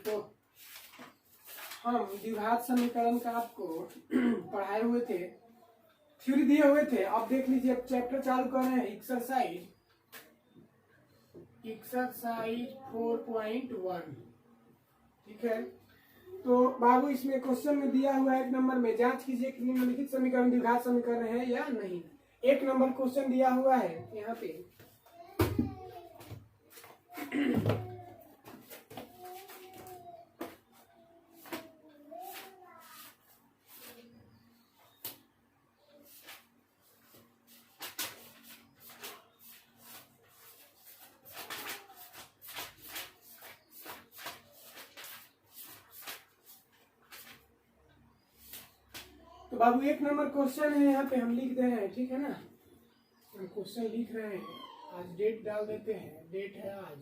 तो हम द्विघात समीकरण का आपको पढ़ाए हुए थे, थ्योरी दिए हुए थे। अब देख लीजिए, अब चैप्टर चालू कर रहे हैं, एक्सरसाइज 4.1। ठीक है, तो बाबू इसमें क्वेश्चन में दिया हुआ है 1 नंबर में, जांच कीजिए कि निम्नलिखित समीकरण द्विघात समीकरण है या नहीं। 1 नंबर क्वेश्चन दिया हुआ है यहाँ पे। तो बाबू 1 नंबर क्वेश्चन है, यहाँ पे हम लिख दे रहे हैं, ठीक है ना। हम क्वेश्चन लिख रहे हैं, आज डेट डाल देते हैं। डेट है आज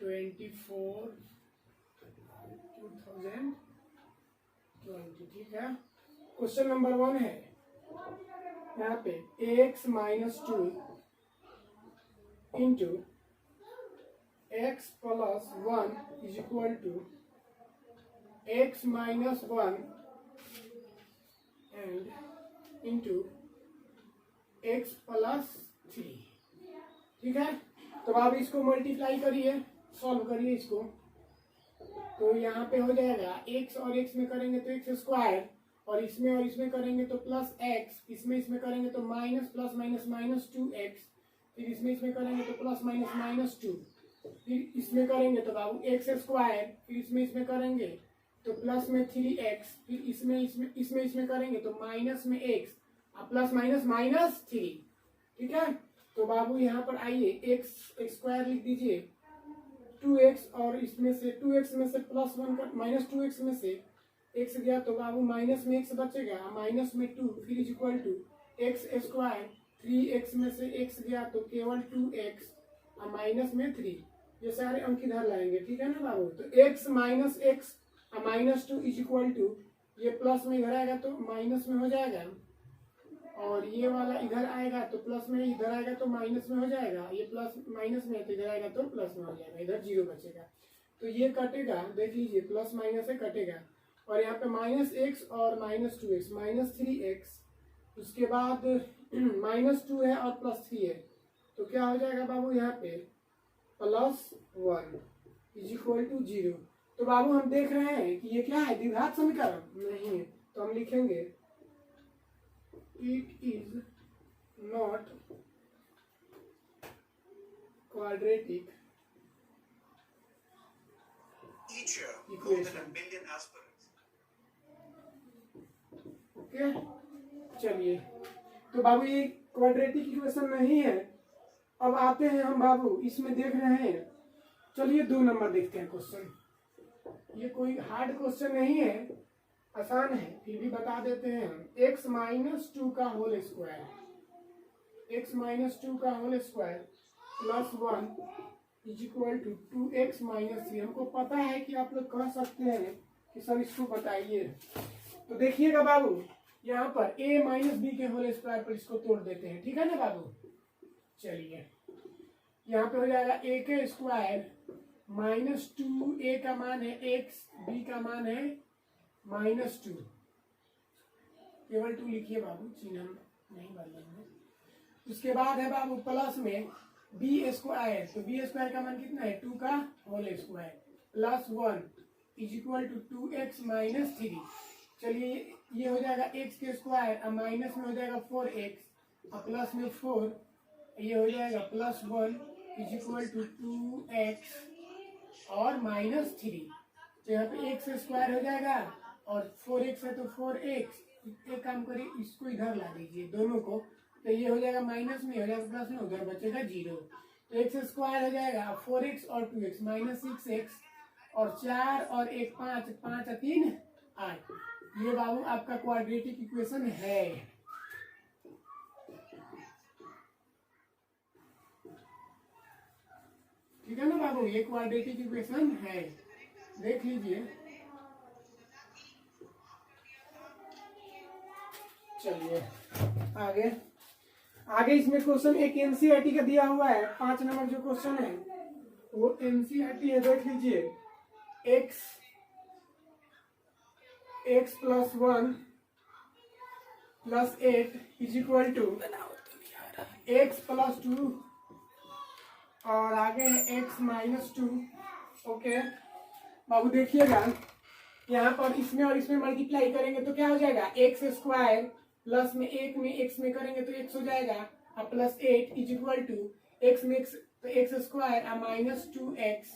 24/2020, ठीक है। क्वेश्चन नंबर 1 है यहाँ पे, x - 2 into x + 1 is equal to x - 1 and into x + 3, ठीक है। तो आप इसको मल्टीप्लाई करिए, सॉल्व करिए इसको। तो यहाँ पे हो जाएगा x और x में करेंगे तो x², और इसमें करेंगे तो +x, इसमें करेंगे तो माइनस प्लस माइनस -2x, फिर इसमें करेंगे तो प्लस माइनस -2, फिर इसमें करेंगे तो बाबू x², फिर इसमें करेंगे तो प्लस में 3x, फिर इसमें करेंगे तो माइनस में x और प्लस माइनस -3, ठीक है। तो बाबू यहाँ पर आइए, x² लिख दीजिए, 2x और इसमें से 2x में से +1 का -2x में से x गया तो बाबू माइनस में x बचेगा, माइनस में 2, फिर is equal to x², 3x में से x गया तो केवल 2x और माइनस में 3, ये सारे अंक इधर लाएंगे, ठीक है ना बाबू। तो x - x और -2 इज इक्वल टू, ये प्लस में इधर आएगा तो माइनस में हो जाएगा, और ये वाला इधर आएगा तो प्लस में, इधर आएगा तो माइनस में हो जाएगा, ये प्लस माइनस में है तो इधर आएगा तो प्लस में हो जाएगा, इधर 0 बचेगा। तो ये कटेगा, देख लीजिए, प्लस माइनस से कटेगा, और यहाँ पे -x और -2x, -3x, उसके बाद -2 है और +3 है, तो क्या हो जाएगा बाबू यहाँ पे +1 इज इक्वल टू 0। तो बाबू हम देख रहे हैं कि ये क्या है, द्विघात समीकरण नहीं है, तो हम लिखेंगे it is not quadratic equation. Okay, चलिए, तो बाबू ये क्वाड्रेटिक इक्वेशन नहीं है। अब आते हैं हम बाबू, इसमें देख रहे हैं, चलिए 2 नंबर देखते हैं क्वेश्चन। ये कोई हार्ड क्वेश्चन नहीं है, आसान है, फिर भी बता देते हैं हम। x - 2 का होल स्क्वायर, x - 2 का whole square + 1 is equal to 2x - 3। हमको पता है कि आप लोग कह सकते हैं कि सर इसको बताइए, तो देखिएगा बाबू, यहाँ पर a - b के होल स्क्वायर पर इसको तोड़ देते हैं, ठीक है ना बाबू। चलिए, यहाँ पे हो जाएगा a के स्क्वायर -2, a का मान है x, b का मान है -2, केवल 2 लिखिए बाबू, चिन्ह नहीं बदलेंगे। उसके बाद है बाबू प्लस में b², तो b² का मान कितना है, 2 का whole square +1 is equal to 2x - 3। चलिए, ये हो जाएगा x के स्क्वायर और माइनस में हो जाएगा 4x और प्लस में 4, ये हो जाएगा +1 इज इक्वल टू 2x और -3। तो यहाँ पे x² हो जाएगा और 4x है तो 4x, एक काम करिए, इसको इधर ला दीजिए दोनों को, तो ये हो जाएगा माइनस में, हो जाएगा प्लस में, उधर बचेगा 0। तो x² हो जाएगा 4x और 2x -6x और 4 और 1 5, 5 और 3 8। ये बाबू आपका क्वाड्रेटिक इक्वेशन है। ठीक है ना बाबू, ये क्वाड्रेटिक इक्वेशन है, देख लीजिए। चलिए आगे, आगे इसमें क्वेश्चन एक एनसीईआरटी का दिया हुआ है, 5 नंबर जो क्वेश्चन है वो एनसीईआरटी है, देख लीजिए। x + 1 + 8 = x + 2 और आगे है x - 2। ओके बाबू देखिएगा, यहाँ पर इसमें और इसमें मल्टीप्लाई करेंगे तो क्या हो जाएगा, x² प्लस में 1 में x में करेंगे तो x हो जाएगा, और +8 = x में x तो x² और -2x,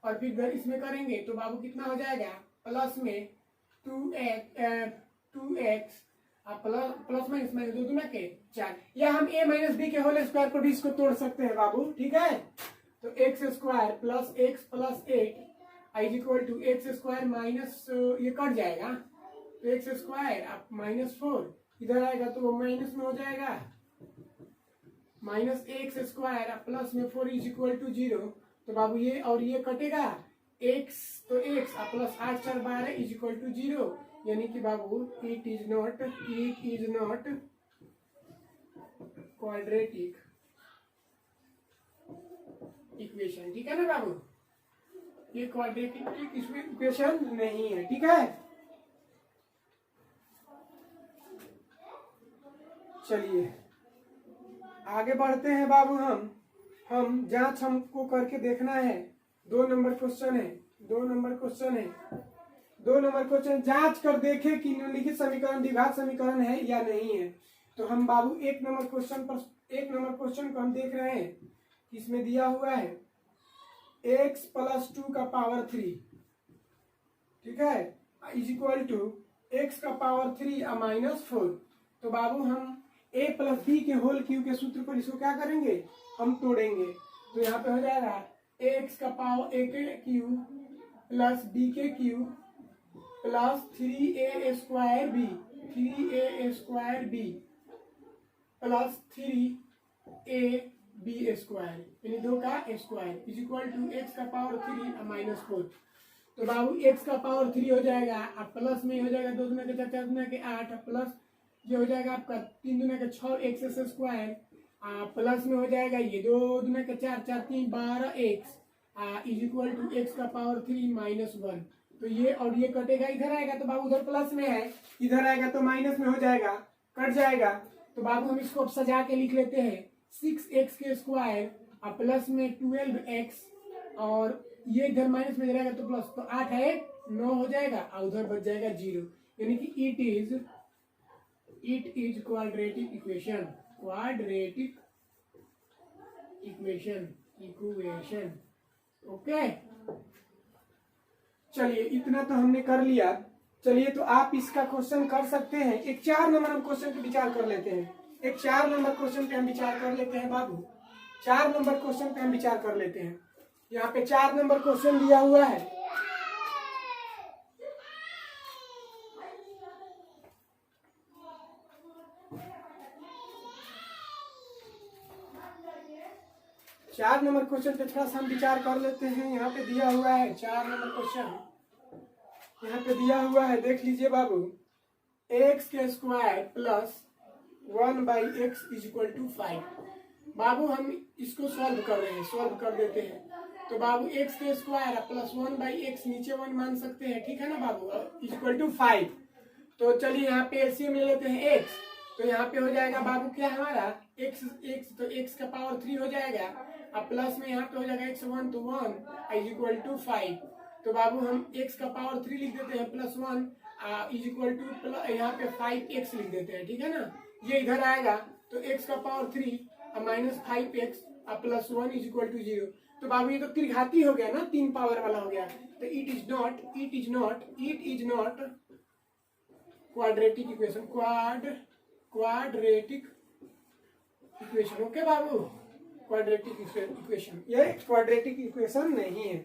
और फिर इधर इसमें करेंगे तो बाबू कितना हो जाएगा, प्लस में 2x प्लस माइनस माइनस 2 दूना के 4, या हम a - b के होल स्क्वायर पर भी इसको तोड़ सकते हैं बाबू, ठीक है। तो x² + x + 8 = x² ये कट जाएगा तो x² आप -4 इधर आएगा तो वो माइनस में हो जाएगा, -x² प्लस में 4 = 0। तो बाबू ये और ये कटेगा, x तो x प्लस 8 4 12 = 0, यानी कि बाबू it is not quadratic equation, ठीक है ना बाबू, ये क्वाड्रेटिक इक्वेशन नहीं है, ठीक है। चलिए आगे बढ़ते हैं बाबू, हम जांच हमको करके देखना है। 2 नंबर क्वेश्चन है, 2 नंबर क्वेश्चन जांच कर देखे कि निम्नलिखित समीकरण द्विघात समीकरण है या नहीं है। तो हम बाबू 1 नंबर क्वेश्चन को हम देख रहे हैं, इसमें दिया हुआ है x + 2 का पावर 3, ठीक है, = x का पावर 3 -4। तो बाबू हम a + b के होल क्यूब के सूत्र पर इसको क्या करेंगे, हम तोड़ेंगे। तो यहाँ पे हो जाएगा x का पावर a के क्यूब प्लस b के cube plus 3a² b plus 3ab² यानी 2 का स्क्वायर = x का पावर 3 -4। तो बाबू x का पावर 3 हो जाएगा, अब प्लस में हो जाएगा 2 दूना के 4 4 दूना के 8, प्लस ये हो जाएगा आपका 3 दूना के 6 x² प्लस में हो जाएगा ये 2 दूना के 4 4 3 12x = x का पावर 3 -1। तो ये और ये कटेगा, इधर आएगा तो बाबू उधर प्लस में है, इधर आएगा तो माइनस में हो जाएगा, कट जाएगा। तो बाबू हम इसको सजा के लिख लेते हैं 6x² प्लस में 12x और ये इधर माइनस में जाएगा तो प्लस, तो 8 है 9 हो जाएगा और उधर बच जाएगा 0, यानी कि it is quadratic equation. Okay चलिए इतना तो हमने कर लिया। चलिए तो आप इसका क्वेश्चन कर सकते हैं। एक 4 नंबर हम क्वेश्चन पे विचार कर लेते हैं। एक 4 नंबर क्वेश्चन पे हम विचार कर लेते हैं बाबू, 4 नंबर क्वेश्चन पे हम विचार कर लेते हैं। यहाँ पे 4 नंबर क्वेश्चन दिया हुआ है। चार नंबर क्वेश्चन पे थोड़ा सा हम विचार कर लेते हैं। यहाँ पे दिया हुआ है 4 नंबर क्वेश्चन, यहाँ पे दिया हुआ है, देख लीजिए बाबू, x² प्लस 1/x = 5। बाबू हम इसको सॉल्व कर रहे हैं, सॉल्व कर देते हैं। तो बाबू x² प्लस 1/x नीचे 1 मान सकते हैं, ठीक है ना बाबू, = 5। तो चलिए यहाँ पे एलसीएम ले लेते हैं x। तो यहाँ पे हो जाएगा बाबू क्या हमारा x तो x का पावर 3 हो जाएगा, अब प्लस में यहाँ पे हो जाएगा x1 तो 1 = 5। तो बाबू हम x का पावर 3 लिख देते हैं प्लस 1 = यहाँ पे 5x लिख देते हैं, ठीक है ना। ये इधर आएगा तो x का पावर 3 -5x प्लस 1 = 0। तो बाबू ये तो त्रिघाती हो गया ना, 3 पावर वाला हो गया। तो it is not quadratic equation. Okay Babu, quadratic equation, ये क्वाड्रेटिक इक्वेशन नहीं है।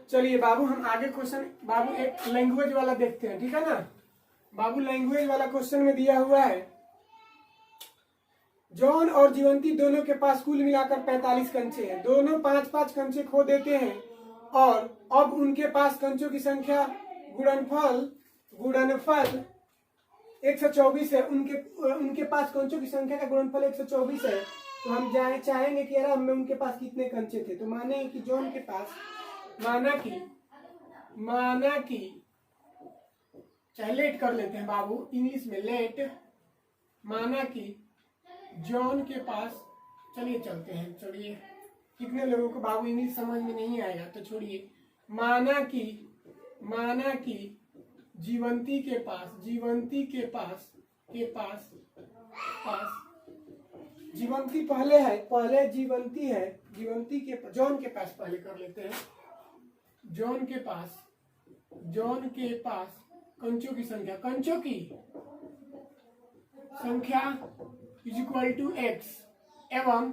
चलिए बाबू हम आगे क्वेश्चन बाबू एक लैंग्वेज वाला देखते हैं, ठीक है ना बाबू। लैंग्वेज वाला क्वेश्चन में दिया हुआ है, जॉन और जीवंती दोनों के पास कुल मिलाकर 45 कंचे हैं। दोनों 5-5 कंचे खो देते हैं और अब उनके पास कंचों की संख्या गुणनफल 124 है, उनके पास कंचों की संख्या का गुणनफल 124 है। तो हम चाहेंगे कि यार में उनके पास कितने कंचे थे। तो माने कि जॉन के पास, माना कि चाहे लेट कर लेते हैं बाबू, इंग्लिश में लेट, माना कि जॉन के पास, चलिए चलते हैं, चलिए कितने लोगों को बाबू इंग्लिश समझ में नहीं आएगा तो छोड़िए। माना कि जीवंती के पास जीवंती पहले है, जीवंती के जॉन के पास पहले कर लेते हैं। जॉन के पास कंचों की संख्या इज इक्वल टू x, एवं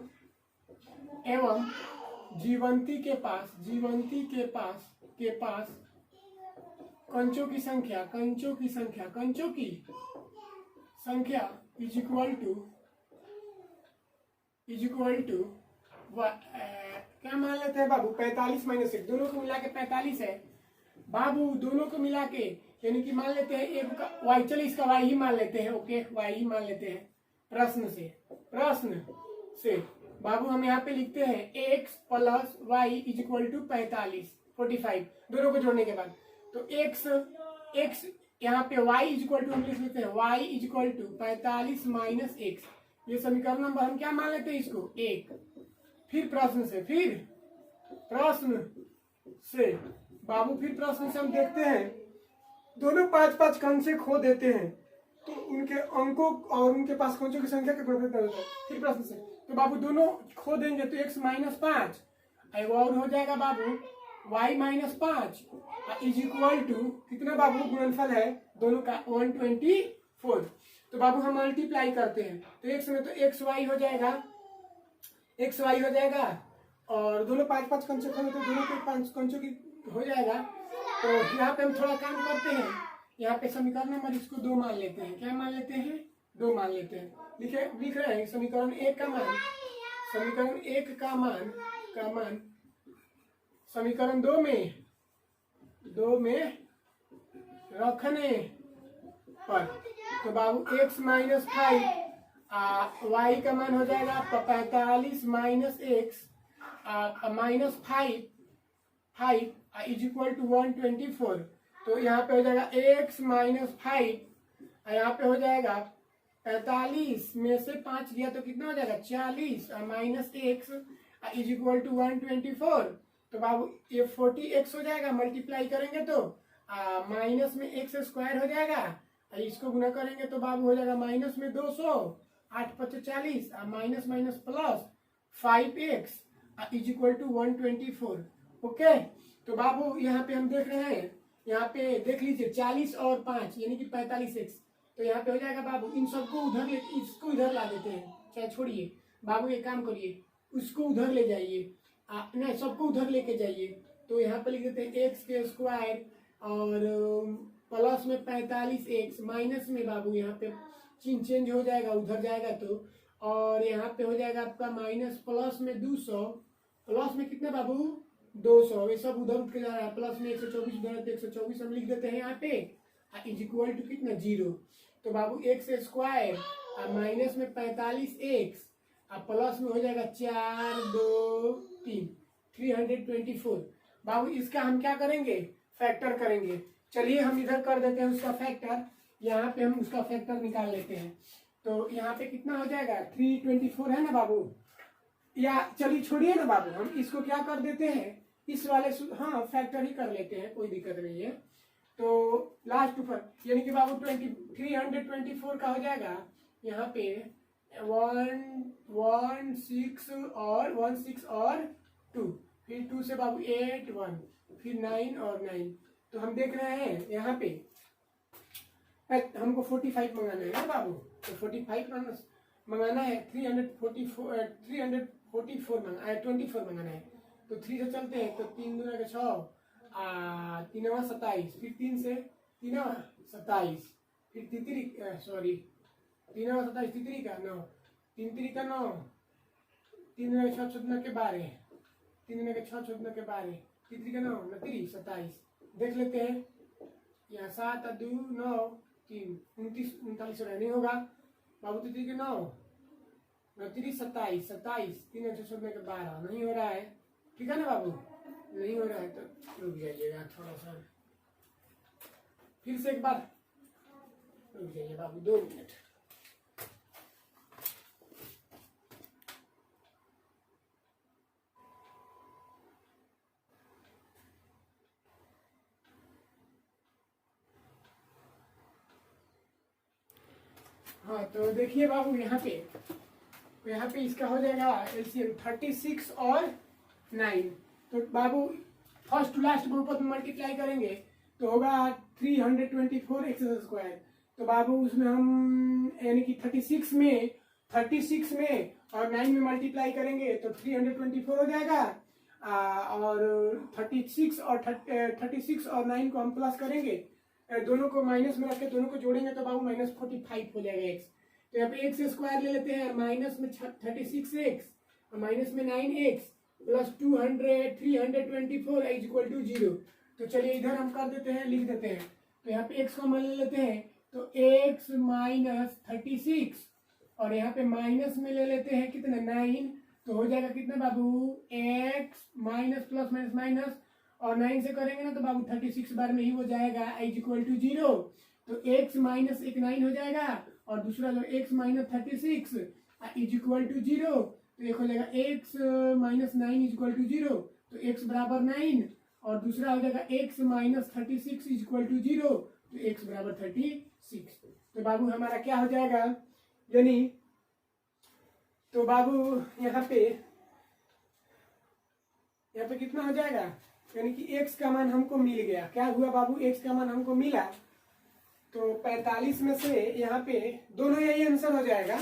जीवंती के पास कंचों की संख्या इज इक्वल टू क्या मान लेते हैं बाबू, 45 माइनस 1, दोनों को मिला के 45 है बाबू, दोनों को मिला के, यानी कि मान लेते हैं एक का y, चलिए इसका y ही मान लेते हैं, ओके y ही मान लेते हैं। प्रश्न से बाबू हम यहाँ पे लिखते हैं x plus y is equal to 45 दोनों को जोड़ने के बाद। तो x यहाँ पे y इज इक्वल टू हम लिख लेते हैं y is equal to 45 minus x, ये समीकरण नंबर हम क्या मान लेते हैं इसको 1। फिर प्रश्न से हम देखते हैं दोनों 5-5 कंचे खो देते हैं, तो उनके अंकों और उनके पास कंचों की संख्या का गुणनफल कर देते हैं। फिर प्रश्न से तो बाबू दोनों खो देंगे तो x माइनस 5, और हो जाएगा बाबू y minus 5 is equal to कितना बाबू, गुणनफल है दोनों का 124। तो बाबू हम मल्टीप्लाई करते हैं तो x में तो xy हो जाएगा, और दोनों 5-5 कंचे खो तो दोनों के 5 कंचों की हो जाएगा। तो यहाँ पे हम थोड़ा काम करते हैं, यहाँ पे समीकरण नंबर इसको 2 मान लेते हैं। क्या मान लेते हैं, 2 मान लेते हैं। लिख रहे हैं समीकरण 1 का मान, समीकरण 2 में रखने पर, तो बाबू x माइनस 5 y का मान हो जाएगा आपका 45 minus x minus 5 is equal to 124। तो यहाँ पे हो जाएगा x माइनस 5, यहाँ पे हो जाएगा 45 में से 5 गया तो कितना हो जाएगा 40 minus x is equal to 124। तो बाबू ये 40x हो जाएगा, मल्टीप्लाई करेंगे तो माइनस में x स्क्वायर हो जाएगा, इसको गुना करेंगे तो बाबू हो जाएगा माइनस में 200, 8 × 5 = 40, minus plus 5x is equal to 124। Okay, तो बाबू यहाँ पे हम देख रहे हैं, यहाँ पे देख लीजिए 40 और 5 यानी कि 45x। तो यहाँ पे हो जाएगा बाबू इन सबको इसको इधर ला देते हैं, चाहे छोड़िए बाबू एक काम करिए, उसको उधर ले जाइए, नहीं सबको उधर लेके जाइए। तो यहाँ पे लिख देते हैं x के स्क्वायर और प्लस में 45x, माइनस में बाबू यहाँ पे चिन्ह चेंज हो जाएगा, उधर जाएगा तो, और यहाँ पे हो जाएगा आपका माइनस प्लस में 200, प्लस में कितने बाबू 200, ये सब उधर उठ के जा रहा है, प्लस में 124 उधर तो 124 हम लिख देते हैं यहाँ पे इज इक्वल टू कितना 0। तो बाबू x स्क्वायर माइनस में 45x प्लस में हो जाएगा 4 2 3 324। बाबू इसका हम क्या करेंगे, फैक्टर करेंगे। चलिए हम इधर कर देते हैं उसका फैक्टर, यहाँ पे हम उसका फैक्टर निकाल लेते हैं। तो यहाँ पे कितना हो जाएगा 324 है ना बाबू, या चलिए छोड़िए ना बाबू, हम इसको क्या कर देते हैं इस वाले हाँ फैक्टर ही कर लेते हैं, कोई दिक्कत नहीं है। तो लास्ट पर यानी कि बाबू 324 का हो जाएगा यहाँ पे 16 और 2, फिर 2 से बाबू 8 1, फिर 9 और 9। तो हम देख रहे हैं यहाँ पे हमको 45 मंगाना है ना बाबू, तो 45 मंगाना है, 24 मंगाना है। तो 3 से चलते हैं तो 3 दूना के 6 3 27, फिर 3 से 3 27, फिर 3 27 3 का 9, 3 3 का 9, 3 दूना के 6 14 के 12, 3 दूना के 6 14 के 12, 3 3 का 9 29 27। देख लेते हैं यहाँ 7 2 9 3 29 39 नहीं होगा बाबू, तो 3 के 9 29 27 27 3 1 14 के 12 नहीं हो रहा है, ठीक है ना बाबू, नहीं हो रहा है तो रुक जाइएगा थोड़ा सा, फिर से एक बार रुक जाइए बाबू 2 मिनट। हाँ तो देखिए बाबू यहाँ पे इसका हो जाएगा एलसीएम 36 और 9, तो बाबू फर्स्ट टू लास्ट बहुपद में मल्टीप्लाई करेंगे तो होगा 324 एक्स स्क्वायर, तो बाबू उसमें हम यानी कि 36 में और 9 में मल्टीप्लाई करेंगे तो 324 हो जाएगा, और 36 और 9 को हम प्लस करेंगे, दोनों को माइनस में रख के दोनों को जोड़ेंगे तो बाबू -45 हो जाएगा एक्स, तो यहाँ पे एक्स स्क्वायर ले लेते हैं, माइनस में 36 एक्स और माइनस में 9 x plus 324 is equal to 0। तो चलिए इधर हम कर देते हैं, लिख देते हैं, तो यहाँ पे एक्स को मान ले लेते हैं, तो एक्स माइनस 36 और यहाँ पे माइनस में ले लेते हैं कितना 9, तो हो जाएगा कितना बाबू x minus plus minus minus और 9 से करेंगे ना तो बाबू 36 बार में ही हो जाएगा इज इक्वल टू 0, तो x माइनस एक 9 हो जाएगा और दूसरा जो x minus 36 is equal to 0, तो एक हो जाएगा x minus 9 is equal to 0, तो x बराबर 9 और दूसरा हो जाएगा x minus 36 is equal to 0, तो x बराबर 36, तो बाबू हमारा क्या हो जाएगा, यानी तो बाबू यहाँ पे कितना हो जाएगा, यानी कि x का मान हमको मिल गया, क्या हुआ बाबू x का मान हमको मिला, तो 45 में से यहाँ पे दोनों यही आंसर हो जाएगा,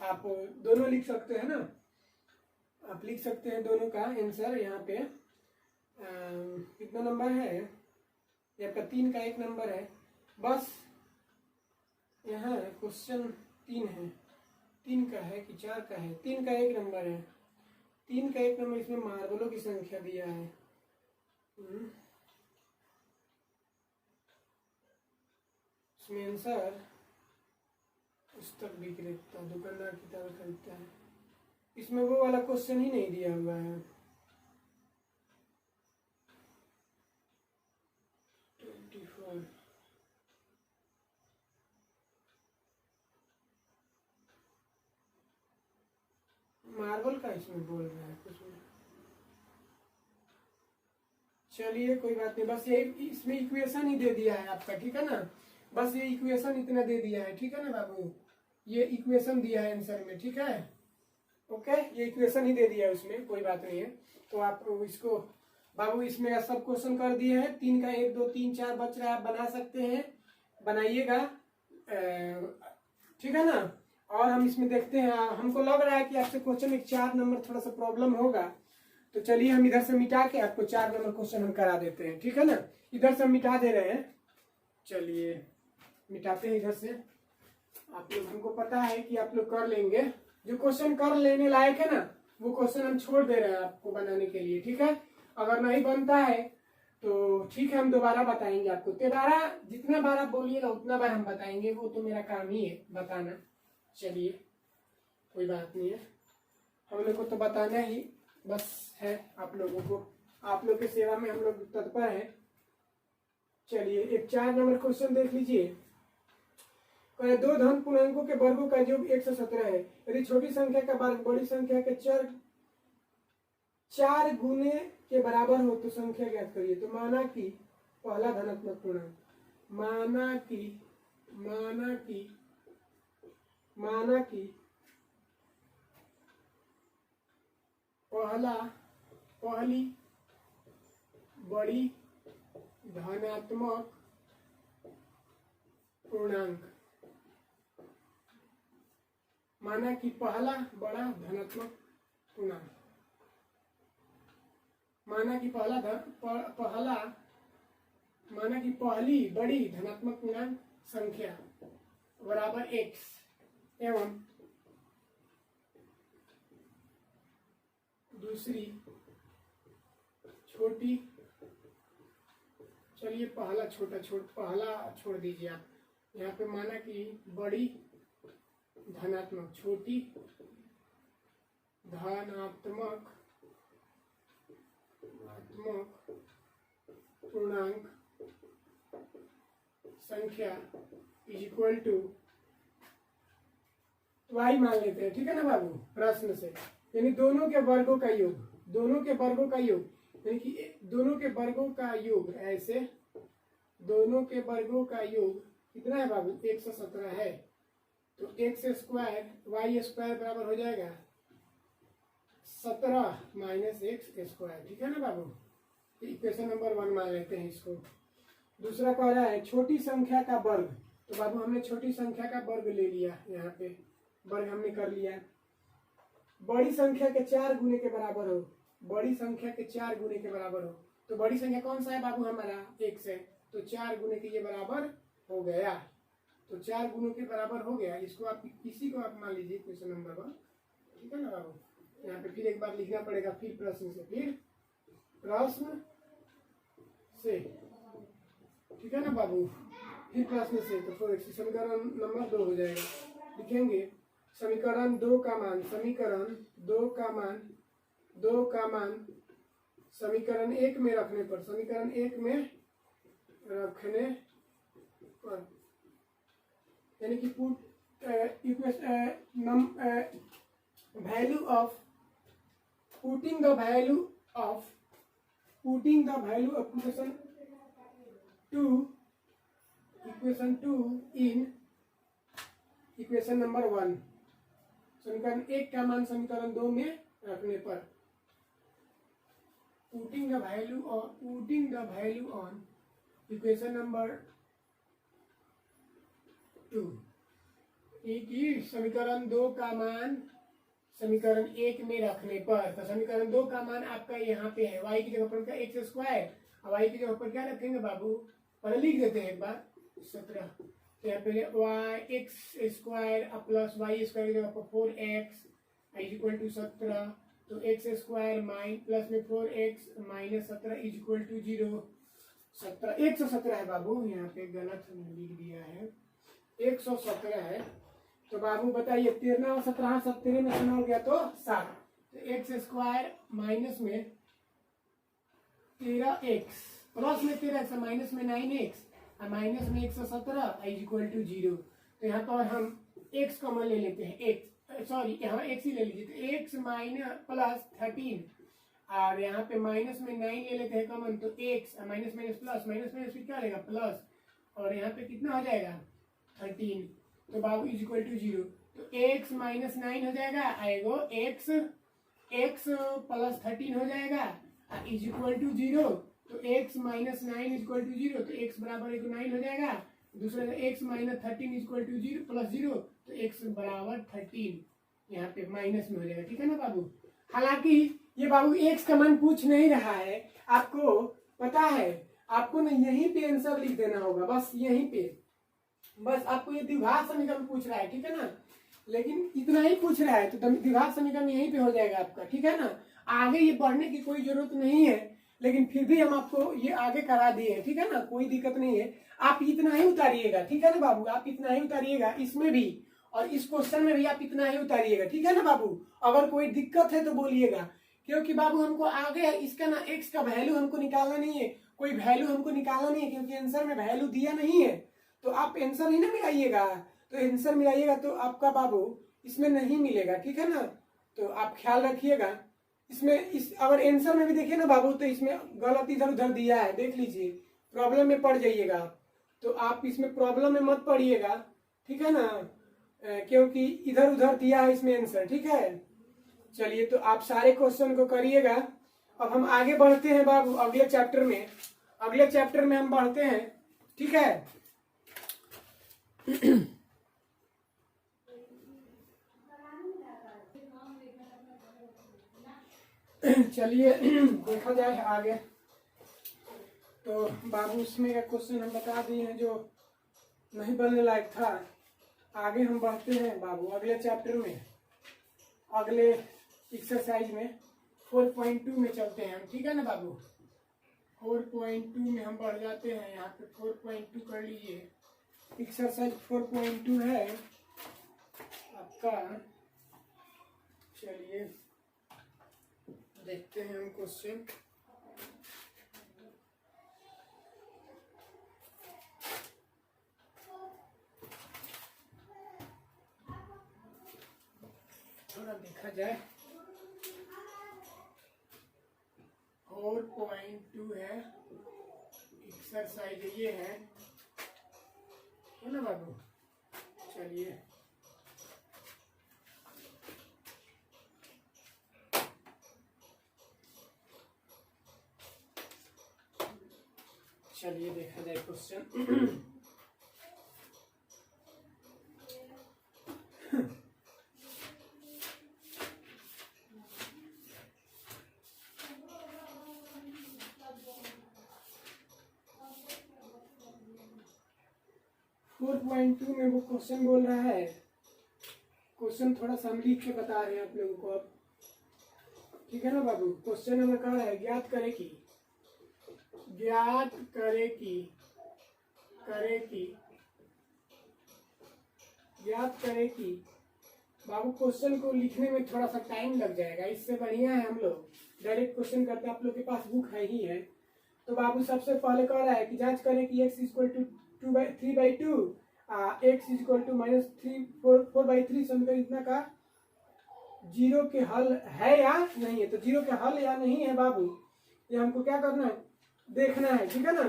आप दोनों लिख सकते हैं ना, आप लिख सकते हैं दोनों का आंसर, यहाँ पे कितना नंबर है, यहाँ पे 3 का 1 नंबर है, बस यहाँ क्वेश्चन 3 है, 3 का है कि 4 का है, 3 का 1 नंबर है, 3 का 1 नंबर, इसमें मार्बलों की संख्या दिया है, इसमें आंसर पुस्तक विक्रेता दुकानदार किताब खरीदता है, इसमें वो वाला क्वेश्चन ही नहीं दिया हुआ है, 24 मार्बल का इसमें बोल रहा है कुछ, चलिए कोई बात नहीं, बस ये इसमें इक्वेशन ही दे दिया है आपका, ठीक है ना, बस ये इक्वेशन इतना दे दिया है, ठीक है ना बाबू, ये इक्वेशन दिया है आंसर में, ठीक है, ओके, ये इक्वेशन ही दे दिया है उसमें, कोई बात नहीं है, तो आप इसको बाबू इसमें सब क्वेश्चन कर दिए हैं, 3 का 1 2 3 4 बच रहा है, आप बना सकते हैं, बनाइएगा, ठीक है ना, और हम इसमें देखते हैं, हमको लग रहा है कि आपसे क्वेश्चन एक 4 नंबर थोड़ा सा प्रॉब्लम होगा, तो चलिए हम इधर से मिटा के आपको 4 नंबर क्वेश्चन हम करा देते हैं, ठीक है ना, इधर से हम मिटा दे रहे हैं, चलिए मिटाते हैं इधर से, आप लोग, हमको पता है कि आप लोग कर लेंगे, जो क्वेश्चन कर लेने लायक है ना वो क्वेश्चन हम छोड़ दे रहे हैं आपको बनाने के लिए, ठीक है, अगर नहीं बनता है तो ठीक है हम दोबारा बताएंगे आपको, दोबारा जितना बार आप बोलिएगा उतना बार हम बताएंगे, वो तो मेरा काम ही है बताना, चलिए कोई बात नहीं है, हम लोग को तो बताना ही बस है, आप लोगों को, आप लोग की सेवा में हम लोग तत्पर हैं। चलिए एक 4 नंबर क्वेश्चन देख लीजिए, 2 धन पूर्णांकों के वर्गों का योग 117 है, यदि छोटी संख्या का वर्ग बड़ी संख्या के 4 गुने के बराबर हो तो संख्या ज्ञात करिए, तो माना कि पहला धनात्मक पूर्णांक, माना कि पहली बड़ी धनात्मक पूर्णांक, माना कि पहला बड़ा धनात्मक पूर्णांक, माना कि पहली बड़ी धनात्मक पूर्णांक संख्या बराबर x एवं दूसरी छोटी, चलिए पहला छोटा पहला छोड़ दीजिए आप, यहाँ पे माना कि बड़ी धनात्मक, छोटी धनात्मक पूर्णांक संख्या इज इक्वल टू y मान लेते हैं, ठीक है ना बाबू, प्रश्न से। यानी दोनों के वर्गों का योग, दोनों के वर्गों का योग, यानी कि दोनों के वर्गों का योग, ऐसे दोनों के वर्गों का योग कितना है बाबू, 117 है। तो एक्स स्क्वायर वाई स्क्वायर बराबर हो जाएगा 17 माइनस एक्स स्क्वायर, ठीक है ना बाबू। इक्वेशन नंबर 1 मान लेते हैं इसको। दूसरा कह रहा है छोटी संख्या का वर्ग। तो बाबू हमने छोटी संख्या का वर्ग ले लिया, यहाँ पे वर्ग हमने कर लिया। बड़ी संख्या के 4 गुने के बराबर हो, बड़ी संख्या के 4 गुने के बराबर हो। तो बड़ी संख्या कौन सा है बाबू, हमारा x है। तो 4 गुने के ये बराबर हो गया, तो 4 गुणों के बराबर हो गया। इसको आप किसी को आप मान लीजिए क्वेश्चन नंबर 1, ठीक है ना बाबू। यहाँ पे फिर एक बार लिखना पड़ेगा, फिर प्रश्न से, फिर प्रश्न से, ठीक है ना बाबू, फिर प्रश्न से। तो समीकरण नंबर 2 हो जाएगा। लिखेंगे समीकरण 2 का मान, समीकरण 2 का मान, 2 का मान समीकरण 1 में रखने पर, समीकरण 1 में रखने पर, यानी कि put value of putting the value of equation 2 in equation number 1। समीकरण 1 का मान समीकरण 2 में रखने पर, putting the value on equation number 2, कि समीकरण 2 का मान समीकरण 1 में रखने पर। तो समीकरण 2 का मान आपका यहाँ पे है, y की जगह पर क्या एक्स स्क्वायर, और y की जगह पर क्या रखेंगे बाबू, पहले लिख देते हैं एक बार 17। तो यहाँ पे y x square plus y square की जगह पर 4x इज इक्वल टू 17। तो एक्स स्क्वायर प्लस में 4x minus 17 is equal to 0। 117 है बाबू, यहाँ पे गलत लिख दिया है, 117 है। तो बाबू बताइए 13 और 17, 17 में सुना हो गया तो 7। तो एक्स स्क्वायर माइनस में 13x प्लस में 13x माइनस में 9x और माइनस में 117 इज इक्वल टू 0। तो यहाँ पर हम x कॉमन ले लेते हैं, यहाँ x ही ले लीजिए। तो x माइनस प्लस 13 और यहाँ पे माइनस में 9 ले लेते हैं कॉमन। तो x minus minus plus, minus minus फिर क्या रहेगा प्लस, और यहाँ पे कितना हो जाएगा 13। तो बाबू इज इक्वल टू 0। तो x माइनस 9 हो जाएगा, आएगो x प्लस 13 हो जाएगा इज इक्वल टू 0। तो x minus 9 is equal to 0। तो x बराबर 9 हो जाएगा। दूसरा x minus 13 is equal to 0 plus 0। तो x बराबर 13 यहाँ पे माइनस में हो जाएगा, ठीक है ना बाबू। हालांकि ये बाबू x का मान पूछ नहीं रहा है, आपको पता है, आपको ना यहीं पे आंसर लिख देना होगा, बस यहीं पे, बस आपको ये द्विघात समीकरण पूछ रहा है, ठीक है ना। लेकिन इतना ही पूछ रहा है तो द्विघात समीकरण यहीं पे हो जाएगा आपका, ठीक है ना। आगे ये पढ़ने की कोई जरूरत नहीं है, लेकिन फिर भी हम आपको ये आगे करा दिए, ठीक है ना, कोई दिक्कत नहीं है। आप इतना ही उतारिएगा, ठीक है ना बाबू, आप इतना ही उतारिएगा, इसमें भी और इस क्वेश्चन में भी आप इतना ही उतारिएगा, ठीक है ना बाबू। अगर कोई दिक्कत है तो बोलिएगा, क्योंकि बाबू हमको आगे इसका ना एक्स का वैल्यू हमको निकालना नहीं है, कोई वैल्यू हमको निकालना नहीं है, क्योंकि आंसर में वैल्यू दिया नहीं है। तो आप आंसर ही ना मिलाइएगा, तो आंसर मिलाइएगा तो आपका बाबू इसमें नहीं मिलेगा, ठीक है ना। तो आप ख्याल रखिएगा इसमें, इस अगर आंसर में भी देखिए ना बाबू तो इसमें गलत इधर उधर दिया है, देख लीजिए, प्रॉब्लम में पड़ जाइएगा। तो आप इसमें प्रॉब्लम में मत पड़िएगा, ठीक है ना, क्योंकि इधर उधर दिया है इसमें आंसर, ठीक है। चलिए तो आप सारे क्वेश्चन को करिएगा। अब हम आगे बढ़ते हैं बाबू अगले चैप्टर में, अगले चैप्टर में हम बढ़ते हैं, ठीक है। चलिए देखा जाए आगे। तो बाबू इसमें का क्वेश्चन हम बता दिए हैं जो नहीं बनने लायक था। आगे हम बढ़ते हैं बाबू अगले चैप्टर में, अगले एक्सरसाइज में 4.2 में चलते हैं हम, ठीक है ना बाबू। 4.2 में हम बढ़ जाते हैं, यहाँ पे 4.2 कर लीजिए। एक्सरसाइज 4.2 है आपका। चलिए देखते हैं हम क्वेश्चन। थोड़ा देखा जाए। 4.2 है एक्सरसाइज, ये है ना बाबू। चलिए देखा जाए क्वेश्चन। 4.2 में वो क्वेश्चन बोल रहा है। क्वेश्चन थोड़ा सा हम लिख के बता रहे हैं आप लोगों को अब, ठीक है ना बाबू। क्वेश्चन हमें कहा है ज्ञात करे कि बाबू क्वेश्चन को लिखने में थोड़ा सा टाइम लग जाएगा। इससे बढ़िया है हम लोग डायरेक्ट क्वेश्चन करते हैं। आप लोग के पास बुक है ही है। तो बाबू सबसे पहले कह रहा है कि जांच करें कि x equal to 3/2 x equal to -4/3 समीकरण इतना का जीरो के हल है या नहीं है। तो जीरो के हल या नहीं है बाबू, ये हमको क्या करना है, देखना है, ठीक है ना।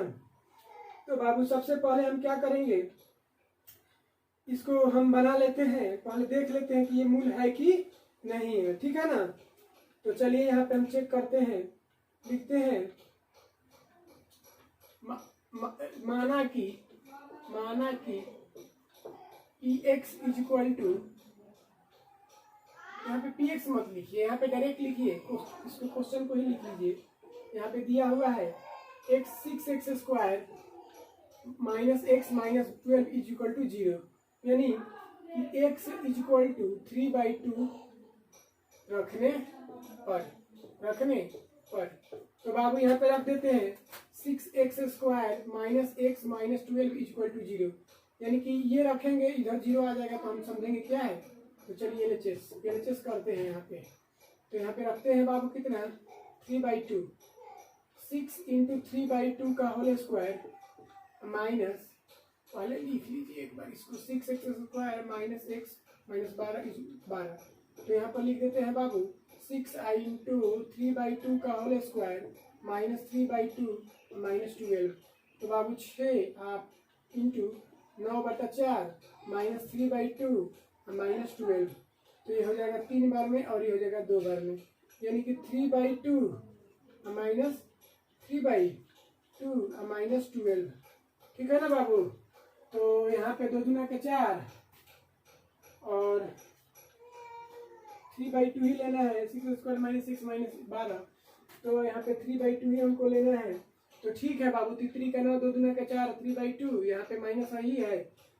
तो बाबू सबसे पहले हम क्या करेंगे, इसको हम बना लेते हैं, पहले देख लेते हैं कि ये मूल है कि नहीं है, ठीक है ना। तो चलिए यहाँ पे हम चेक करते हैं, लिखते हैं माना कि x इक्वल टू, यहाँ पे px मत लिखिए, यहाँ पे डायरेक्ट लिखिए, इसको क्वेश्चन को ही लिख लीजिए। यहाँ पे दिया हुआ है x 6x square minus x minus 12 is equal to 0, यानी कि x इज इक्वल टू 3/2 रखने पर। तो बाबू यहाँ पे रख देते हैं 6x square minus x minus 12 is equal to 0, यानी कि ये रखेंगे, इधर 0 आ जाएगा तो हम समझेंगे क्या है। तो चलिए LHS करते हैं यहाँ पे। तो यहाँ पे रखते हैं बाबू कितना, 3/2, 6 इंटू 3/2 का होल स्क्वायर माइनस, पहले लिख लीजिए एक बार इसको, 6x square minus x minus 12। तो यहाँ पर लिख देते हैं बाबू 6i इंटू 3/2 का होल स्क्वायर माइनस 3/2 माइनस 12। तो बाबू 6 आप इंटू 9/4 माइनस 3/2 माइनस 12। तो ये हो जाएगा 3 बार में और ये हो जाएगा 2 बार में, यानी कि 3/2 माइनस 3/2 माइनस 12, ठीक है ना बाबू। तो यहाँ पे 2 दूना के 4 और 3/2 ही लेना है, 6 स्क्वायर माइनस 6 माइनस 12। तो यहाँ पे 3/2 ही हमको लेना है। तो ठीक है बाबू, 3 का 9, 2 दूना का 4, 3/2, यहाँ पे माइनस ही है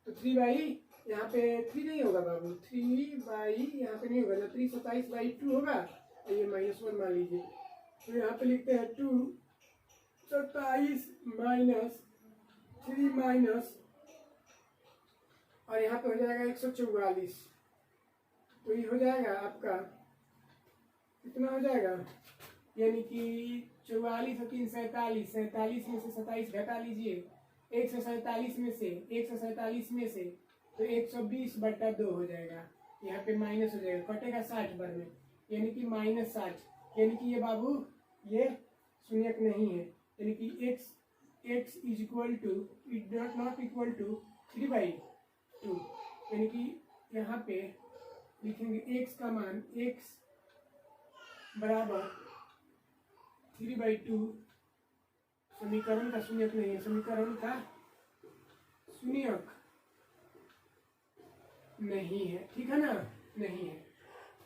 तो 3 यहाँ पे 3 नहीं होगा बाबू, 3 यहाँ पे नहीं होगा ना, 3 27/2 होगा, तो ये -1 मान लीजिए। तो यहाँ पे लिखते हैं 2 27 माइनस 3 माइनस, और यहाँ पे हो जाएगा 144। तो ये हो जाएगा आपका कितना हो जाएगा, यानी कि 44 और 3 47, 47 में से 27 घटा लीजिए, 147 में से तो 120/2 हो जाएगा। यहाँ पे माइनस हो जाएगा, कटेगा 60 बार में, यानी कि -60, यानी कि ये बाबू ये शून्यक नहीं है, यानी कि x is equal to not equal to 3/2, यानी कि यहाँ पे लिखेंगे x का मान x बराबर 3/2, समीकरण का शून्यक नहीं है, समीकरण का शून्यक नहीं है, ठीक है ना, नहीं है।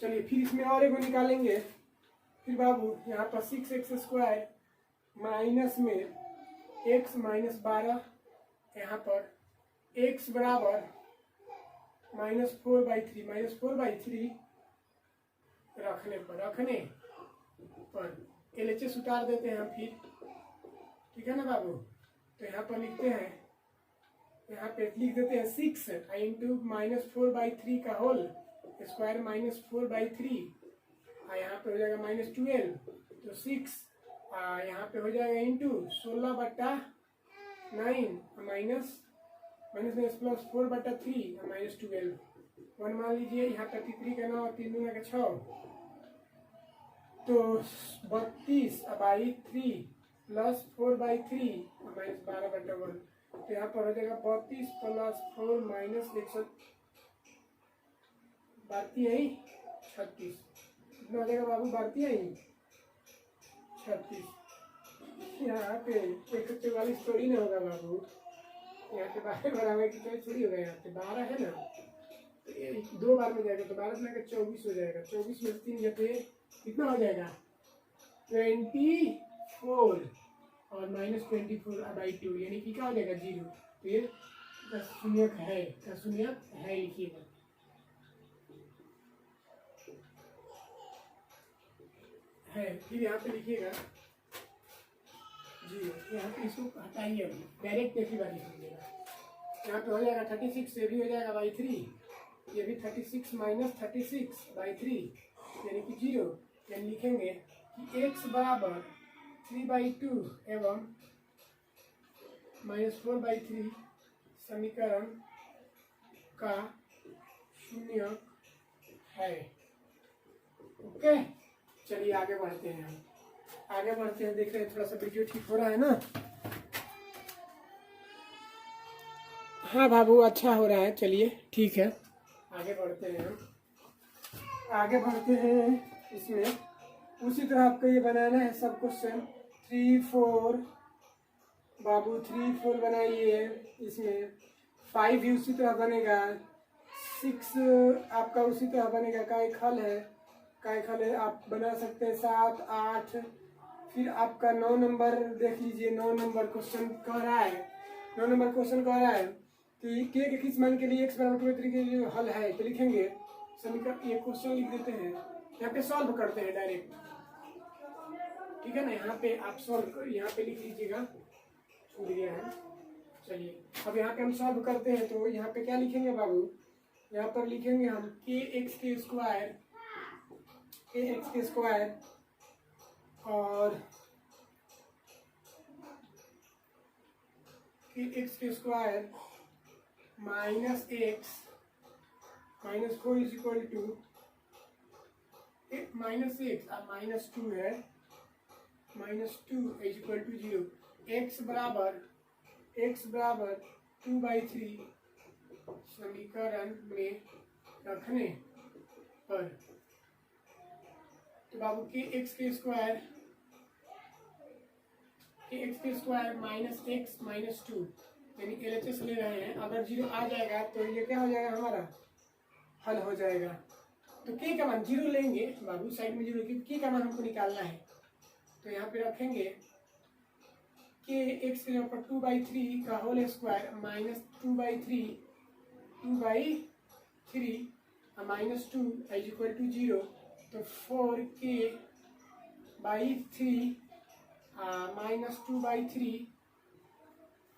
चलिए फिर इसमें और एक निकालेंगे। फिर बाबू यहाँ पर 6x स्क्वायर माइनस में x माइनस 12, यहाँ पर x बराबर -4/3 रखने पर LHS उतार देते हैं हम फिर, ठीक है ना बाबू। तो यहाँ पर लिखते हैं यहाँ पे लिख देते हैं 6 इंटू -4/3 का होल स्क्वायर -4/3, यहाँ पे हो जाएगा -12, तो 6 यहाँ पे हो जाएगा इंटू 16/9 माइनस प्लस 4/3 -12, 1 मान लीजिए। यहाँ पे 3 का 9 3 दूना का 6, तो 32/3 प्लस 4/3 -12/1, तो यहाँ पर हो जाएगा 32 प्लस 4 माइनस 36, कितना हो जाएगा बाबू? 36। यहाँ पे 144 थोड़ी ना होगा बाबू, यहाँ पे 12 बराबर की चॉइस थोड़ी होगा, यहाँ पे 12 है ना, तो ये 2 बार में जाएगा तो 12 से 24 हो जाएगा। 24 में 3 जते कितना हो जाएगा? 24 और -24/2, यानी कि क्या हो जाएगा? 0। तो ये शून्यक है, लिखिएगा। है, फिर यहाँ पे लिखिएगा 0, यहाँ पे इसको हटाइए, अभी डायरेक्ट एक ही बार लिख लीजिएगा। यहाँ पे हो जाएगा 36, ये भी हो जाएगा /3, ये भी 36 माइनस 36/3 यानी कि 0, यानी लिखेंगे कि x बराबर 3/2 एवं -4/3 समीकरण का शून्यक है। ओके, चलिए आगे बढ़ते हैं। देख रहे हैं थोड़ा सा वीडियो ठीक हो रहा है ना? हाँ बाबू, अच्छा हो रहा है। चलिए ठीक है, आगे बढ़ते हैं। इसमें उसी तरह आपको ये बनाना है सब क्वेश्चन। 3 4 बाबू 3 4 बनाइए। इसमें 5 भी उसी तरह बनेगा, 6 आपका उसी तरह बनेगा। का एक हल है आप बना सकते हैं 7 8। फिर आपका 9 नंबर देख लीजिए, 9 नंबर क्वेश्चन कह रहा है कि के किस मान के लिए x बराबर 2/3 के लिए हल है, तो लिखेंगे समीकरण, ये क्वेश्चन लिख देते हैं, यहाँ पे सॉल्व करते हैं डायरेक्ट, ठीक है ना? यहाँ पे आप यहाँ पे लिख लीजिएगा, छूट गया है। चलिए अब यहाँ पे हम सॉल्व करते हैं, तो यहाँ पे क्या लिखेंगे बाबू? यहाँ पर लिखेंगे हम kx के स्क्वायर और kx के square minus x minus 4 is equal to -x अब -2 है, -2 इज इक्वल टू 0। x बराबर 2/3 समीकरण में रखने पर, तो बाबू kx के स्क्वायर माइनस x माइनस 2 यानी LHS ले रहे हैं। अगर 0 आ जाएगा तो ये क्या हो जाएगा? हमारा हल हो जाएगा। तो k का मान 0 लेंगे बाबू, साइड में 0, क्योंकि k का मान हमको निकालना है। तो यहाँ पे रखेंगे kx के ऊपर 2/3 का whole square minus 2/3 minus 2 is equal to 0। तो 4k/3 माइनस 2/3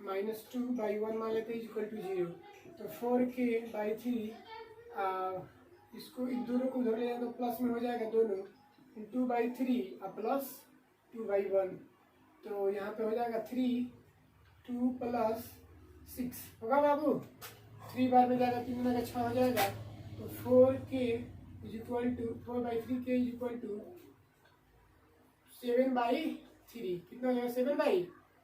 माइनस 2/1 मान लेते हैं इक्वल टू 0। तो 4k/3 इसको इन दोनों को उधर ले जाए तो प्लस में हो जाएगा दोनों, 2/3 प्लस 2/1, तो यहाँ पे हो जाएगा 3 2 प्लस 6 होगा बाबू। 3 बार में जाएगा 3 का 6 हो जाएगा। तो 4k is equal to 4/3k is equal to 7/3, कितना हो जाएगा?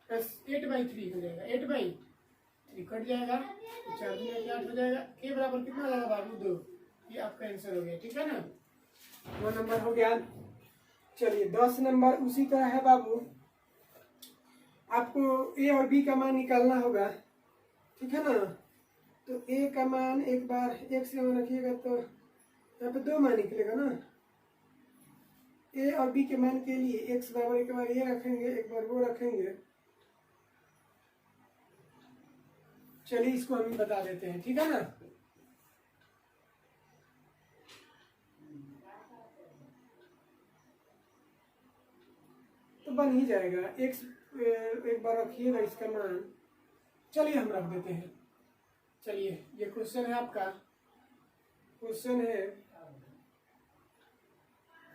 7/8/3 हो जाएगा, 8/3 कट जाएगा, तो 4 दूना 8 हो जाएगा। k बराबर कितना हो जाएगा बाबू? 2। ये आपका आंसर हो गया, ठीक है ना? 2 नंबर हो गया। चलिए 10 नंबर उसी तरह है बाबू, आपको a और b का मान निकालना होगा, ठीक है ना? तो a का मान एक बार x का मान रखिएगा तो यहाँ पे 2 मान निकलेगा ना। a और b के मान के लिए x बराबर एक बार ये रखेंगे, एक बार वो रखेंगे। चलिए इसको हम बता देते हैं, ठीक है ना? तो बन ही जाएगा। x एक बार रखिएगा इसका मान, चलिए हम रख देते हैं चलिए ये क्वेश्चन है आपका, क्वेश्चन है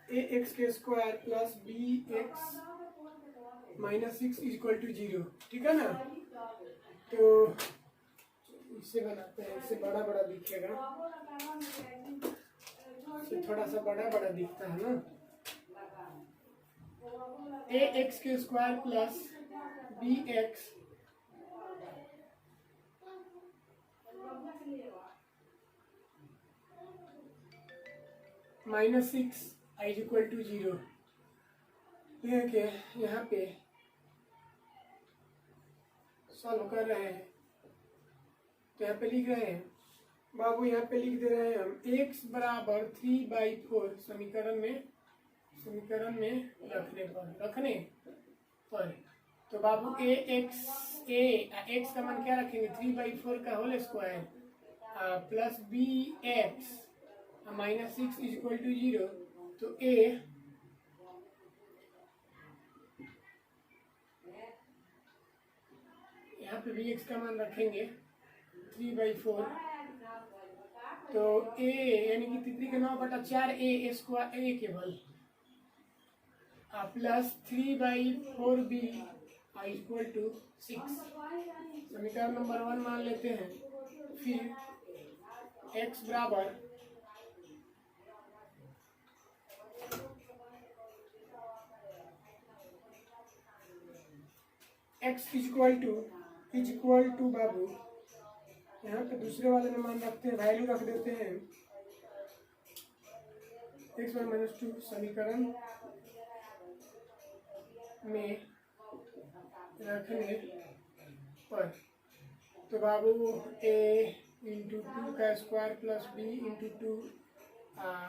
ए एक्स के square plus b x minus 6 equal to 0, ठीक है ना। तो इससे बनाते हैं, इससे बड़ा बड़ा दिखेगा, इससे थोड़ा सा बड़ा बड़ा दिखता है ना। ए एक्स के square plus b x minus 6 is equal to 0। देखिए यहाँ पे सॉल्व कर रहे हैं, तो यहाँ पे लिख रहे हैं बाबू, यहाँ पे लिख दे रहे हैं हम x बराबर 3/4 समीकरण में रखने पर तो बाबू एक्स का मान क्या रखेंगे, 3/4 का whole square plus b x minus 6 is equal to 0। तो यहाँ पे भी एक्स का मान रखेंगे 3/4, तो a यानी कि तितली के 9/4 a स्क्वायर a केवल प्लस 3/4b इक्वल टू 6। समीकरण नंबर 1 मान लेते हैं। फिर x बराबर x इक्वल टू बाबू, यहाँ पे दूसरे वाले में मान रखते हैं, वैल्यू रख देते हैं x1 - 2 समीकरण में रखने पर तो बाबू a इंटू 2 का square plus b into 2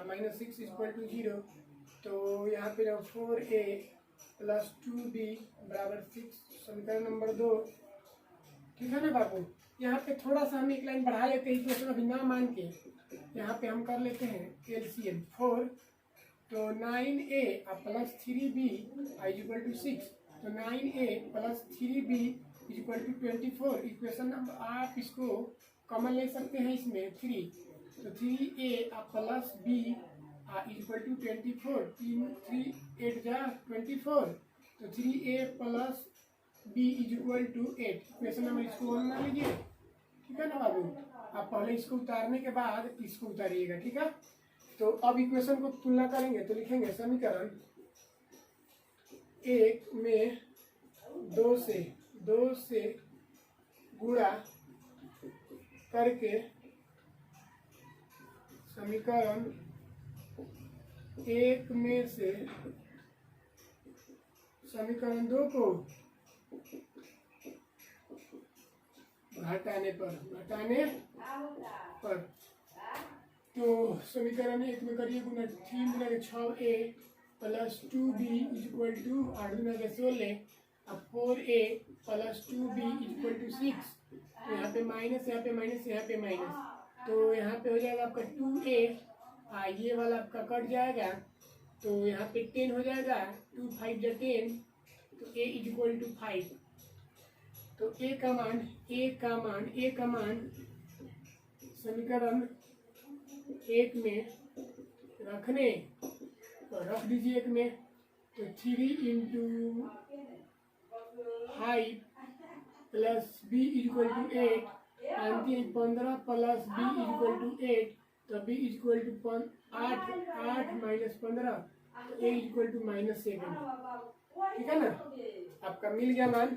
minus 6 equal to 0। तो यहाँ पे 4a प्लस 2b बराबर 6, समीकरण नंबर 2, ठीक है ना बाबू। यहाँ पे थोड़ा सा हम एक लाइन बढ़ा लेते हैं, इक्वेशन अभी ना मान के यहाँ पे हम कर लेते हैं एलसीएम 4, तो 9a plus 3b equal to 6, तो 9a plus 3b equal to 24। Equation number आप इसको कॉमन ले सकते हैं इसमें 3, तो 3a plus b equal to 24, 3 8 जा 24, तो 3a plus b equal to 8। Equation number इसको वन मान लीजिए, ठीक है ना बाबू। आप पहले इसको उतारने के बाद इसको उतारिएगा, ठीक है। तो अब इक्वेशन को तुलना करेंगे तो लिखेंगे समीकरण 1 में 2 से गुणा करके समीकरण 1 में से समीकरण 2 को घटाने पर तो समीकरण 1 में करिए गुना 3 गुना 6a plus 2b equal to 8 गुना 16, अब 4a plus 2b equal to 6। तो यहाँ पे माइनस, यहाँ पे माइनस, यहाँ पे माइनस, तो यहाँ पे हो जाएगा आपका 2a, ये वाला आपका कट जाएगा, तो यहाँ पे 10 हो जाएगा, 2 5 जा 10, तो a इक्वल टू 5। तो a का मान समीकरण 1 में रखने तो रख दीजिए 1 में, तो 3 into 5 plus b equal to 8, 15 plus b equal to 8, तो b इक्वल टू 8 माइनस 15, तो a इक्वल टू -7, ठीक है ना। आपका मिल गया मान,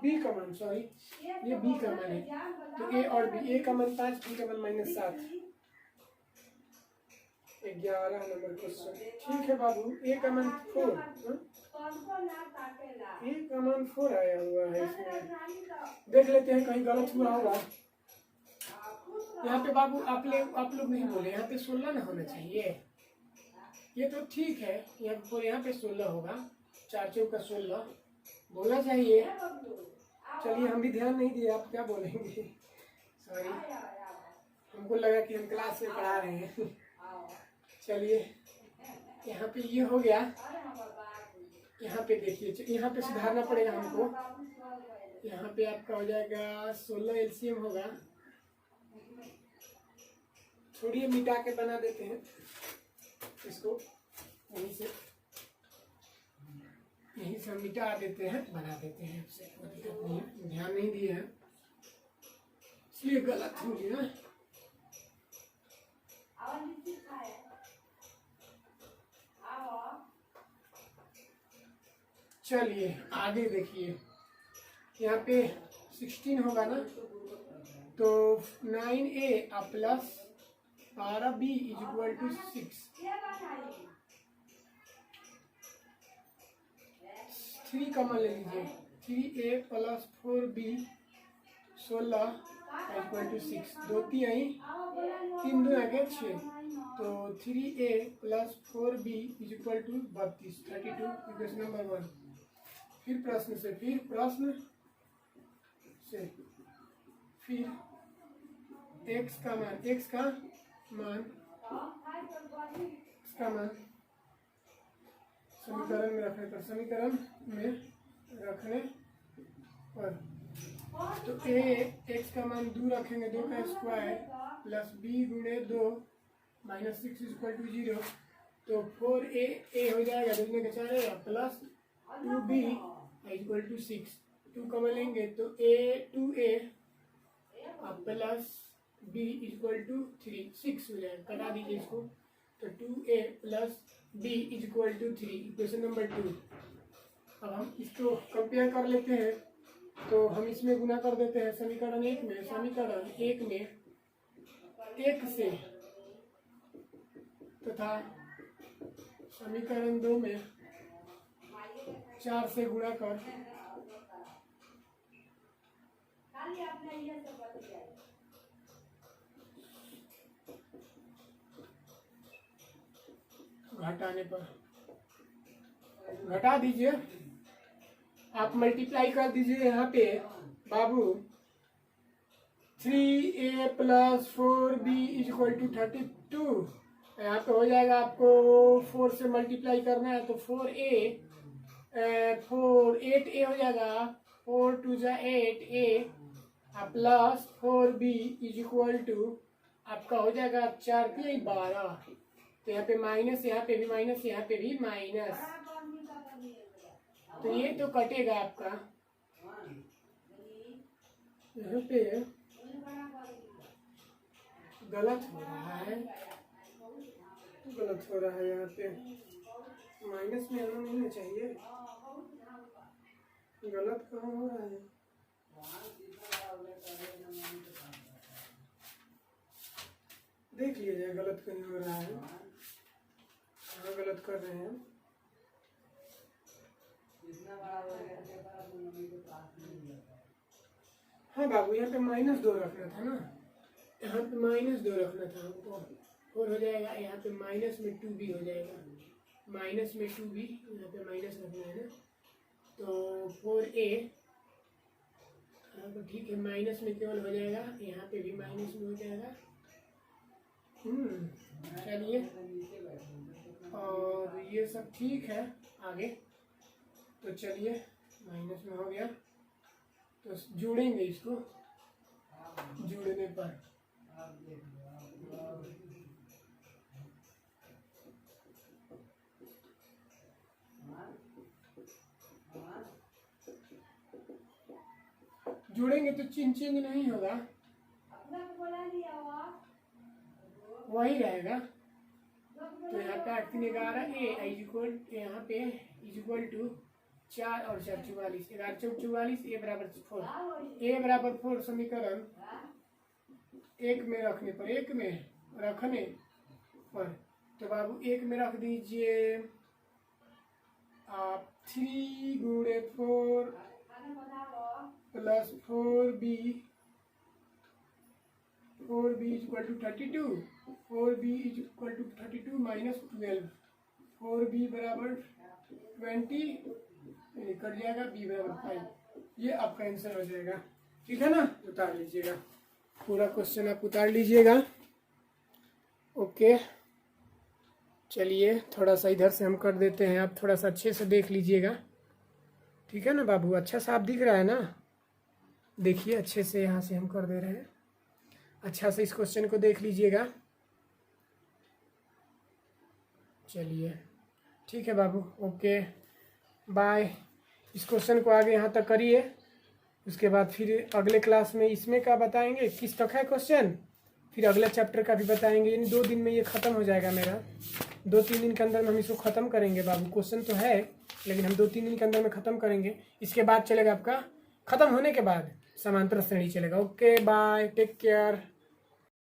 b का मान, सॉरी ये b का मान है, तो a और b, a का मान 5, b का मान -7। 11 नंबर क्वेश्चन, ठीक है बाबू। a का मान 4, a का मान 4 आया हुआ है इसमें, देख लेते हैं कहीं गलत हुआ होगा। यहाँ पे बाबू आप लोग नहीं बोले, यहाँ पे 16 ना होना चाहिए, ये तो ठीक है, यहाँ पे 16 होगा, 4 चौका 16 बोलना चाहिए। चलिए हम भी ध्यान नहीं दिए, आप क्या बोलेंगे, सॉरी, हमको लगा कि हम क्लास में पढ़ा रहे हैं। चलिए यहाँ पे ये हो गया, यहाँ पे देखिए, यहाँ पे सुधारना पड़ेगा हमको। यहाँ पे आपका हो जाएगा 16 एलसीएम होगा छोड़िए, मिटा के बना देते हैं इसको, यहीं से हम मिटा देते हैं, बना देते हैं, इससे कोई दिक्कत नहीं है। ध्यान नहीं दिए हैं इसलिए गलत हो गया। चलिए आगे देखिए, यहाँ पे 16 होगा ना, तो 9a plus 12b is equal to 6। 3 common ले लीजिए, 3a plus 4b 16 equal to 6। 2 3 आई, 3 2 आगे 6, तो 3a plus 4b is equal to 32, 32 equation number 1। फिर प्रश्न से, फिर x का मान समीकरण में रखने पर, तो x का मान 2 रखेंगे, 2 का स्क्वायर प्लस b गुणे 2 माइनस 6 इक्वल टू 0, तो 4a हो जाएगा, देखने के चाह रहेगा, plus 2b equal to 6। 2 common लेंगे तो 2a plus b equal to 3, 6 हो जाएगा, कटा दीजिए इसको, तो 2a plus b equal to 3, equation number 2। अब हम इसको कंपेयर कर लेते हैं, तो हम इसमें गुना कर देते हैं समीकरण 1 में, समीकरण 1 में 1 से तथा समीकरण 2 में 4 से गुणा कर घटाने पर घटा दीजिए, आप मल्टीप्लाई कर दीजिए यहाँ पे बाबू, 3a plus 4b is equal to 32। यहाँ पे हो जाएगा, आपको 4 से मल्टीप्लाई करना है, तो 8a हो जाएगा, 4 2 जा 8a plus 4b is equal to आपका हो जाएगा 4 3 12, तो यहाँ पे माइनस, यहाँ पे भी माइनस, यहाँ पे भी माइनस, तो ये तो कटेगा आपका, यहाँ पे गलत हो रहा है, यहाँ पे माइनस में आना नहीं चाहिए, गलत कहाँ हो रहा है, देख लीजिए गलत कहीं हो रहा है, गलत कर रहे हैं। हाँ बाबू, यहाँ पे -2 रखना था ना, यहाँ पे -2 रखना था हमको, 4 हो जाएगा, यहाँ पे माइनस में 2b हो जाएगा, माइनस में 2b, यहाँ पे माइनस रखना है ना, तो 4a तो ठीक है, माइनस में केवल हो जाएगा, यहाँ पे भी माइनस में हो जाएगा। चलिए, और ये सब ठीक है आगे, तो चलिए माइनस में हो गया, तो जोड़ेंगे इसको, जोड़ने पर जोड़ेंगे तो चेंज नहीं होगा, वही रहेगा, तो यहाँ पे 8 3 11 a इक्वल, यहाँ पे इक्वल टू 4 और 4 44, 11 4 44, a बराबर 4, a बराबर 4 समीकरण 1 में रखने पर, तो बाबू 1 में रख दीजिए आप 3 गुणे 4 plus 4b equal to 32, 4b equal to 32 minus 12, 4b बराबर 20, कट जाएगा, b बराबर 5, ये आपका आंसर हो जाएगा। ठीक है ना, उतार लीजिएगा, पूरा क्वेश्चन आप उतार लीजिएगा। ओके, चलिए थोड़ा सा इधर से हम कर देते हैं, आप थोड़ा सा अच्छे से देख लीजिएगा। ठीक है ना बाबू, अच्छा सा आप दिख रहा है ना, देखिए अच्छे से, यहाँ से हम कर दे रहे हैं, अच्छा से इस क्वेश्चन को देख लीजिएगा। चलिए ठीक है बाबू, ओके बाय। इस क्वेश्चन को आगे यहाँ तक करिए, उसके बाद फिर अगले क्लास में इसमें का बताएंगे किस तक है क्वेश्चन, फिर अगले चैप्टर का भी बताएंगे। यानी 2 दिन में ये ख़त्म हो जाएगा मेरा। 2-3 दिन के अंदर में हम इसको ख़त्म करेंगे बाबू। क्वेश्चन तो है लेकिन हम 2-3 दिन के अंदर में ख़त्म करेंगे। इसके बाद चलेगा आपका, ख़त्म होने के बाद समांतर श्रेणी चलेगा। Okay bye, take care.